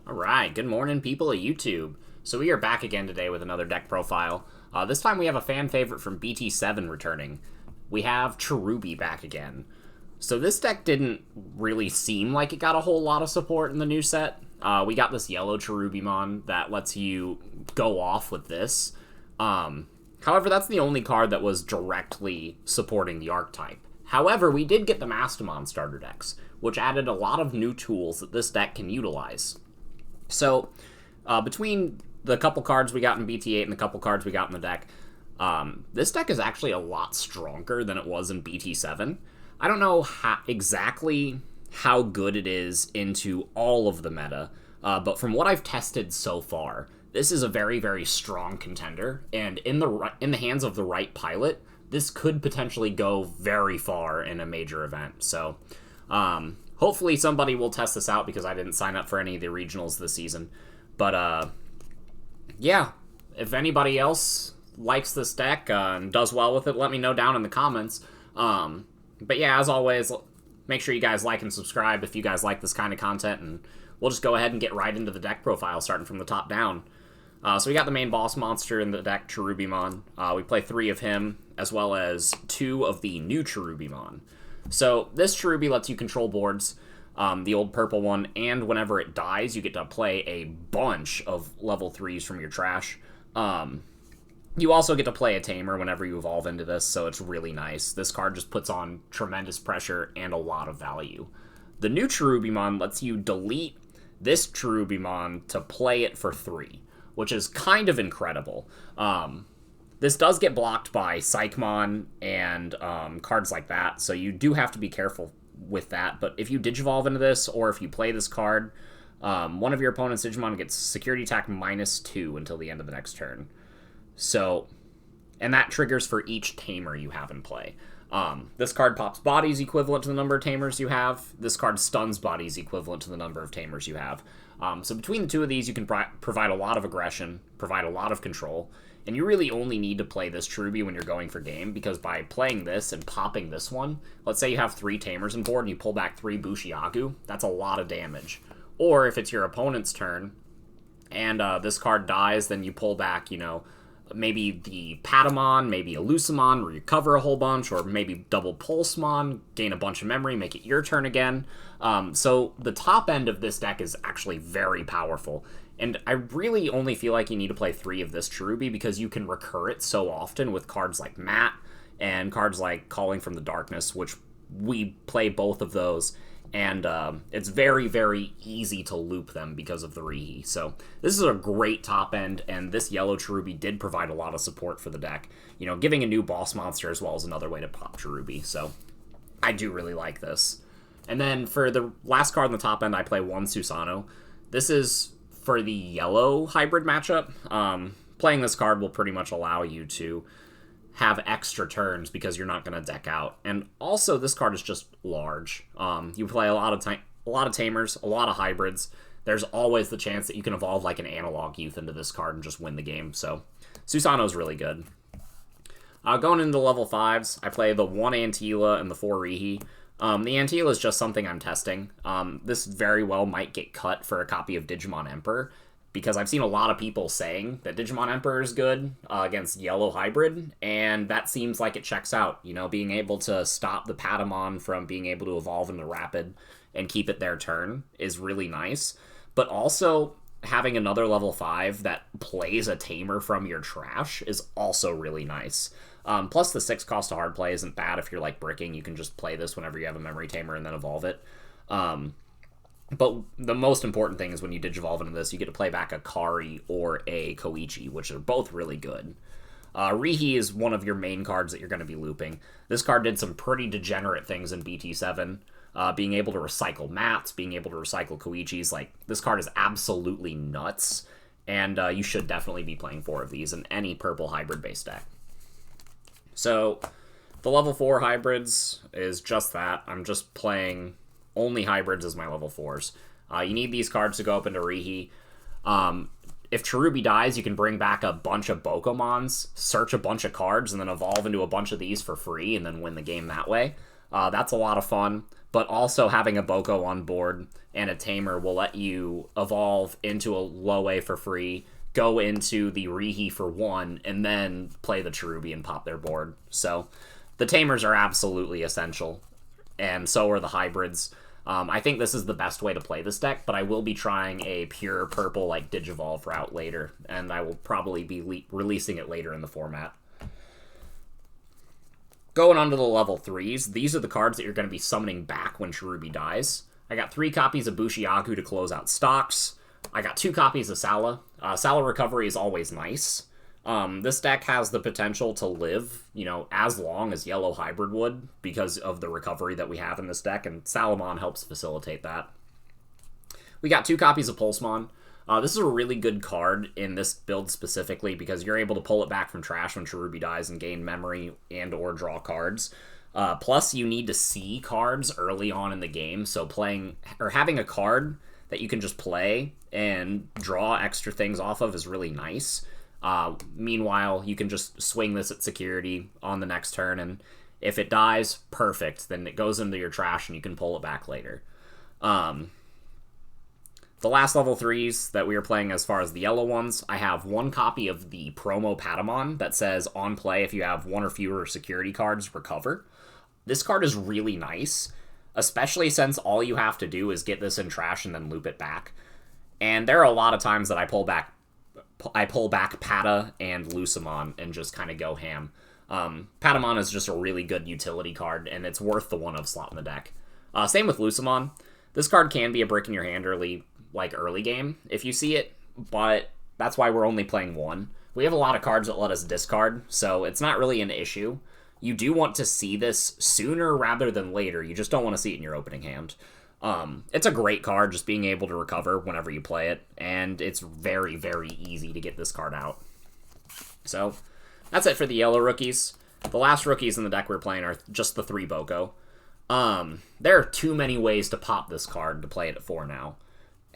Alright, good morning people of YouTube. So we are back again today with another deck profile. This time we have a fan favorite from Bt8 returning. We have Cherubi back again. So this deck didn't really seem like it got a whole lot of support in the new set. We got this yellow Cherubimon that lets you go off with this. However, that's the only card that was directly supporting the archetype. However, we did get the Mastamon starter decks, which added a lot of new tools that this deck can utilize. So, between the couple cards we got in Bt8 and the couple cards we got in the deck, this deck is actually a lot stronger than it was in Bt8. I don't know exactly how good it is into all of the meta, but from what I've tested so far, this is a very, very strong contender, and in the hands of the right pilot, this could potentially go very far in a major event. So, hopefully somebody will test this out because I didn't sign up for any of the regionals this season. But, yeah, if anybody else likes this deck and does well with it, let me know down in the comments. But yeah, as always, make sure you guys like and subscribe if you guys like this kind of content, and we'll just go ahead and get right into the deck profile, starting from the top down. So we got the main boss monster in the deck, Cherubimon. We play 3 of him, as well as 2 of the new Cherubimon. So this Cherubi lets you control boards, the old purple one, and whenever it dies, you get to play a bunch of level 3s from your trash. You also get to play a Tamer whenever you evolve into this, so it's really nice. This card just puts on tremendous pressure and a lot of value. The new Cherubimon lets you delete this Cherubimon to play it for 3, which is kind of incredible. This does get blocked by Psychmon and cards like that, so you do have to be careful with that. But if you Digivolve into this, or if you play this card, one of your opponent's Digimon gets security attack -2 until the end of the next turn. So, and that triggers for each Tamer you have in play. This card pops bodies equivalent to the number of Tamers you have. This card stuns bodies equivalent to the number of Tamers you have. So between the 2 of these, you can provide a lot of aggression, provide a lot of control, and you really only need to play this Cherubi when you're going for game, because by playing this and popping this one, let's say you have 3 Tamers on board and you pull back 3 Bushiagu, that's a lot of damage. Or if it's your opponent's turn, and this card dies, then you pull back, maybe the Patamon, maybe a Lucamon, where you cover a whole bunch, or maybe double Pulsemon, gain a bunch of memory, make it your turn again. So the top end of this deck is actually very powerful, and I really only feel like you need to play 3 of this Cherubi because you can recur it so often with cards like Matt and cards like Calling from the Darkness, which we play both of those, and it's very, very easy to loop them because of the Rihi. So this is a great top end, and this yellow Cherubi did provide a lot of support for the deck, giving a new boss monster as well as another way to pop Cherubi. So I do really like this. And then for the last card in the top end, I play 1 Susano. This is for the yellow hybrid matchup. Playing this card will pretty much allow you to have extra turns because you're not going to deck out. And also, this card is just large. You play a lot of Tamers, a lot of hybrids. There's always the chance that you can evolve like an Analog Youth into this card and just win the game. So Susano's really good. Going into level 5s, I play the 1 Antila and the 4 Rihi. The Antila is just something I'm testing. This very well might get cut for a copy of Digimon Emperor, because I've seen a lot of people saying that Digimon Emperor is good against Yellow Hybrid, and that seems like it checks out. Being able to stop the Patamon from being able to evolve into Rapid and keep it their turn is really nice. But also, having another level 5 that plays a Tamer from your trash is also really nice. Plus, the 6 cost to hard play isn't bad if you're like bricking. You can just play this whenever you have a Memory Tamer and then evolve it. But the most important thing is when you Digivolve into this, you get to play back a Kari or a Koichi, which are both really good. Rihi is one of your main cards that you're going to be looping. This card did some pretty degenerate things in Bt8, being able to recycle Mats, being able to recycle Koichis. Like, this card is absolutely nuts, and you should definitely be playing 4 of these in any purple hybrid-based deck. So, the level 4 hybrids is just that. I'm just playing only hybrids as my level 4s. You need these cards to go up into Rihi. If Cherubi dies, you can bring back a bunch of Bokomons, search a bunch of cards, and then evolve into a bunch of these for free, and then win the game that way. That's a lot of fun. but also having a Boko on board and a Tamer will let you evolve into a low A for free, go into the Rihi for 1, and then play the Cherubi and pop their board. So the Tamers are absolutely essential, and so are the hybrids. I think this is the best way to play this deck, but I will be trying a pure purple like Digivolve route later, and I will probably be releasing it later in the format. Going on to the level 3s, these are the cards that you're going to be summoning back when Cherubi dies. I got 3 copies of Bushiaku to close out stocks. I got 2 copies of Sala. Sala Recovery is always nice. This deck has the potential to live, as long as Yellow Hybrid would because of the recovery that we have in this deck, and Salamon helps facilitate that. We got 2 copies of Pulsemon. This is a really good card in this build specifically because you're able to pull it back from trash when Cherubi dies and gain memory and or draw cards. Plus, you need to see cards early on in the game, so having a card that you can just play and draw extra things off of is really nice. Meanwhile, you can just swing this at security on the next turn, and if it dies, perfect. Then it goes into your trash and you can pull it back later. The last level 3s that we are playing as far as the yellow ones, I have 1 copy of the promo Patamon that says on play if you have 1 or fewer security cards, recover. This card is really nice, especially since all you have to do is get this in trash and then loop it back. And there are a lot of times that I pull back Pata and Lucemon and just kind of go ham. Patamon is just a really good utility card, and it's worth the 1-of slot in the deck. Same with Lucemon. This card can be a brick in your hand early game if you see it, but that's why we're only playing 1. We have a lot of cards that let us discard, so it's not really an issue. You do want to see this sooner rather than later. You just don't want to see it in your opening hand. It's a great card, just being able to recover whenever you play it, and it's very, very easy to get this card out. So, that's it for the yellow rookies. The last rookies in the deck we're playing are just the 3 Boko. There are too many ways to pop this card to play it at 4 now.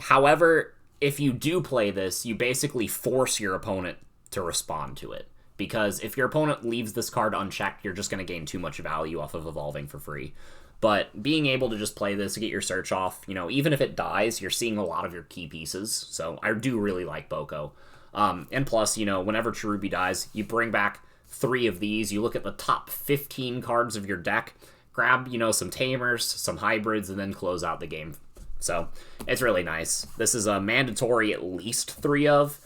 However, if you do play this, you basically force your opponent to respond to it. Because if your opponent leaves this card unchecked, you're just going to gain too much value off of evolving for free. But being able to just play this to get your search off, even if it dies, you're seeing a lot of your key pieces. So I do really like Boko. And plus, whenever Cherubi dies, you bring back 3 of these. You look at the top 15 cards of your deck, grab, some Tamers, some hybrids, and then close out the game. So it's really nice. This is a mandatory at least 3 of.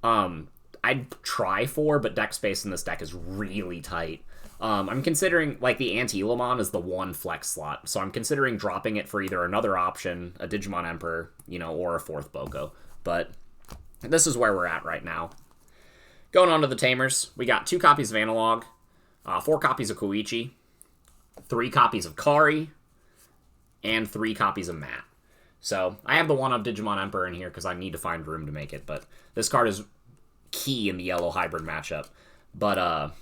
I'd try 4, but deck space in this deck is really tight. I'm considering, the antylamon is the 1 flex slot, so I'm considering dropping it for either another option, a Digimon Emperor, or a 4th Boko. But this is where we're at right now. Going on to the Tamers, we got 2 copies of Analog, 4 copies of Koichi, 3 copies of Kari, and 3 copies of Matt. So I have the 1-of Digimon Emperor in here because I need to find room to make it, but this card is key in the yellow hybrid matchup. But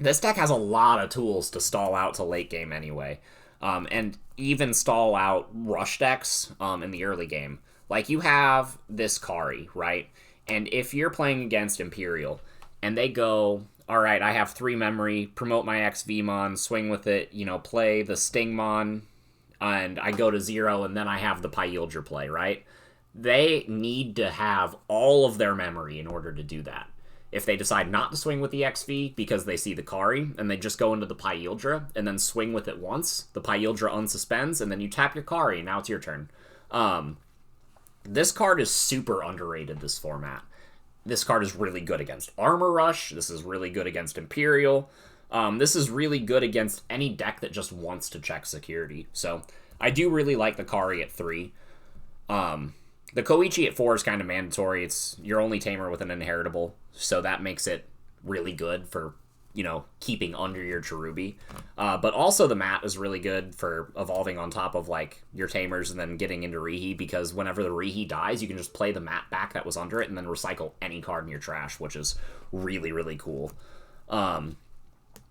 this deck has a lot of tools to stall out to late game anyway, and even stall out rush decks in the early game. You have this Kari, right? And if you're playing against Imperial, and they go, alright, I have 3 memory, promote my XVmon, swing with it, play the Stingmon, and I go to 0, and then I have the Pyildra play, right? They need to have all of their memory in order to do that. If they decide not to swing with the XV because they see the Kari, and they just go into the Pyildra, and then swing with it once, the Pyildra unsuspends, and then you tap your Kari, and now it's your turn. This card is super underrated, this format. This card is really good against Armor Rush, this is really good against Imperial, this is really good against any deck that just wants to check security. So, I do really like the Kari at 3. The Koichi at 4 is kind of mandatory. It's your only Tamer with an inheritable, so that makes it really good for, keeping under your Cherubi. But also the Matt is really good for evolving on top of, your Tamers and then getting into Rihi, because whenever the Rihi dies, you can just play the Matt back that was under it and then recycle any card in your trash, which is really, really cool.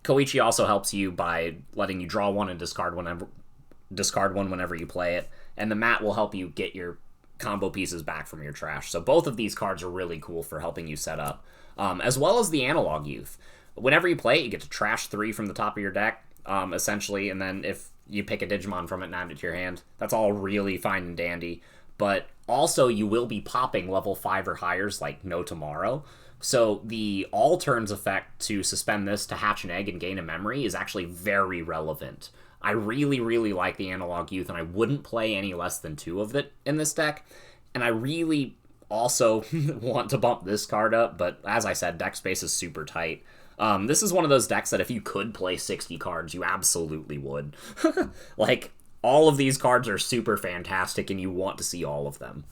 Koichi also helps you by letting you draw 1 and discard 1 whenever you play it, and the Matt will help you get your combo pieces back from your trash. So both of these cards are really cool for helping you set up, as well as the Analog Youth. Whenever you play it, you get to trash 3 from the top of your deck, essentially, and then if you pick a Digimon from it and add it to your hand. That's all really fine and dandy. But also, you will be popping level 5 or highers like no tomorrow. So the all turns effect to suspend this to hatch an egg and gain a memory is actually very relevant. I really, really like the Analog Youth, and I wouldn't play any less than 2 of it in this deck. And I really also want to bump this card up, but as I said, deck space is super tight. This is one of those decks that if you could play 60 cards, you absolutely would. Like, all of these cards are super fantastic, and you want to see all of them.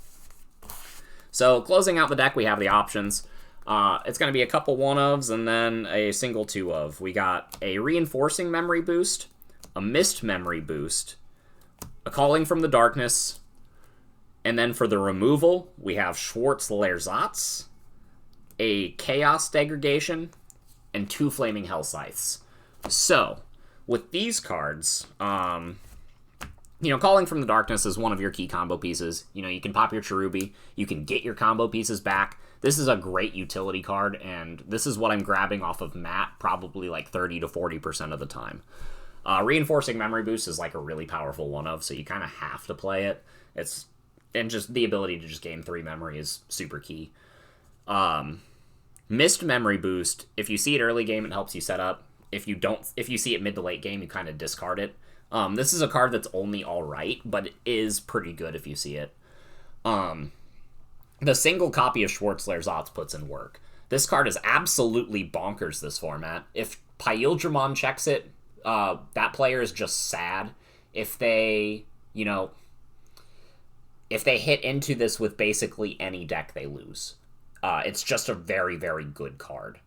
So, closing out the deck, we have the options. It's going to be a couple 1-ofs and then a single 2-of. We got a Reinforcing Memory Boost, a Mist Memory Boost, a Calling from the Darkness, and then for the removal, we have Schwarz-Leerzatz, a Chaos Degradation, and 2 Flaming Hell Scythes. So, with these cards, Calling from the Darkness is one of your key combo pieces. You can pop your Cherubi, you can get your combo pieces back. This is a great utility card, and this is what I'm grabbing off of Matt probably like 30 to 40% of the time. Reinforcing Memory Boost is like a really powerful 1-of, so you kind of have to play it. And just the ability to just gain 3 memory is super key. Mist Memory Boost, if you see it early game, it helps you set up. If you see it mid to late game, you kind of discard it. This is a card that's only alright, but it is pretty good if you see it. The single copy of Schwarz-Leerzatz puts in work. This card is absolutely bonkers this format. If Paildramon checks it, that player is just sad. If they hit into this with basically any deck, they lose. It's just a very, very good card.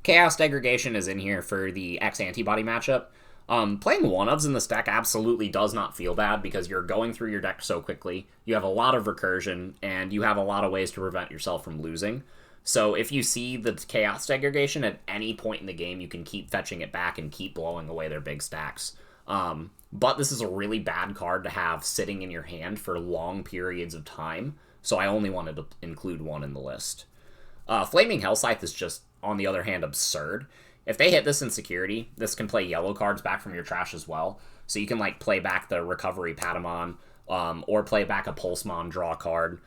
Chaos Degradation is in here for the X-Antibody matchup. Playing 1-ofs in this deck absolutely does not feel bad because you're going through your deck so quickly. You have a lot of recursion, and you have a lot of ways to prevent yourself from losing. So if you see the Chaos Degradation at any point in the game, you can keep fetching it back and keep blowing away their big stacks. But this is a really bad card to have sitting in your hand for long periods of time, so I only wanted to include 1 in the list. Flaming Hell Scythe is just, on the other hand, absurd. If they hit this in security, this can play yellow cards back from your trash as well. So you can play back the Recovery Patamon, or play back a Pulsemon draw card.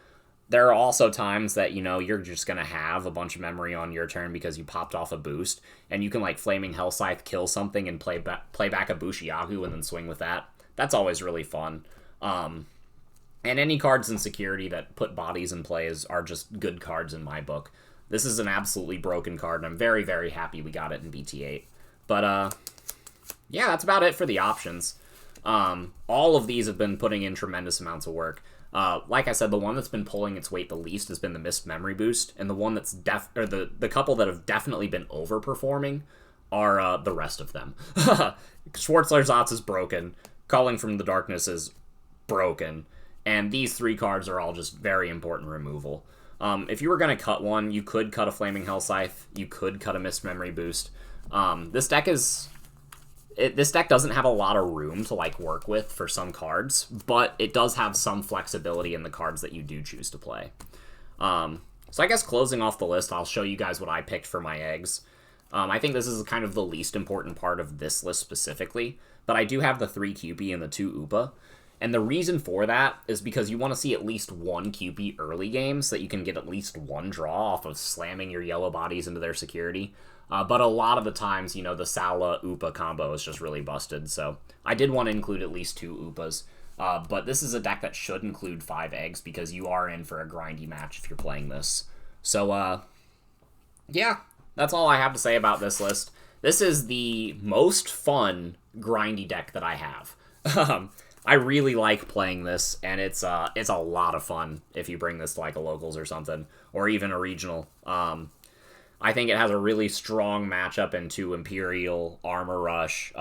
There are also times that, you're just going to have a bunch of memory on your turn because you popped off a boost, and you can Flaming Hell Scythe, kill something, and play back a Bushiagu and then swing with that. That's always really fun. And any cards in security that put bodies in play are just good cards in my book. This is an absolutely broken card, and I'm very, very happy we got it in Bt8. But, yeah, that's about it for the options. All of these have been putting in tremendous amounts of work. Like I said, the one that's been pulling its weight the least has been the Mist Memory Boost, and the one that's the couple that have definitely been overperforming are the rest of them. Schwarz-Leerzatz is broken, Calling from the Darkness is broken, and these 3 cards are all just very important removal. If you were going to cut one, you could cut a Flaming Hell Scythe, you could cut a Mist Memory Boost. This deck doesn't have a lot of room to work with for some cards, but it does have some flexibility in the cards that you do choose to play. So I guess closing off the list, I'll show you guys what I picked for my eggs. I think this is kind of the least important part of this list specifically, but I do have the 3 QP and the 2 Upa. And the reason for that is because you want to see at least 1 QP early game so that you can get at least 1 draw off of slamming your yellow bodies into their security. But a lot of the times, the Sala Upa combo is just really busted. So I did want to include at least 2 Upas. But this is a deck that should include 5 eggs because you are in for a grindy match if you're playing this. So, yeah, that's all I have to say about this list. This is the most fun grindy deck that I have. I really like playing this, and it's a lot of fun if you bring this to a locals or something, or even a regional. I think it has a really strong matchup into Imperial, Armor Rush.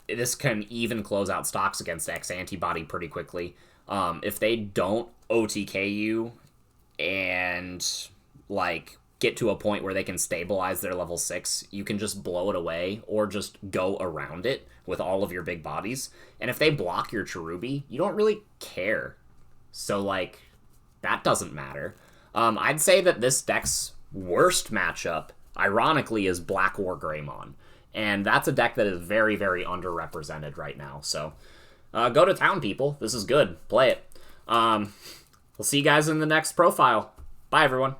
This can even close out stocks against X-Antibody pretty quickly. If they don't OTK you and get to a point where they can stabilize their level 6, you can just blow it away or just go around it with all of your big bodies. And if they block your Cherubi, you don't really care. So, that doesn't matter. I'd say that this deck's worst matchup, ironically, is Black War Greymon. And that's a deck that is very, very underrepresented right now. So go to town, people. This is good. Play it. We'll see you guys in the next profile. Bye, everyone.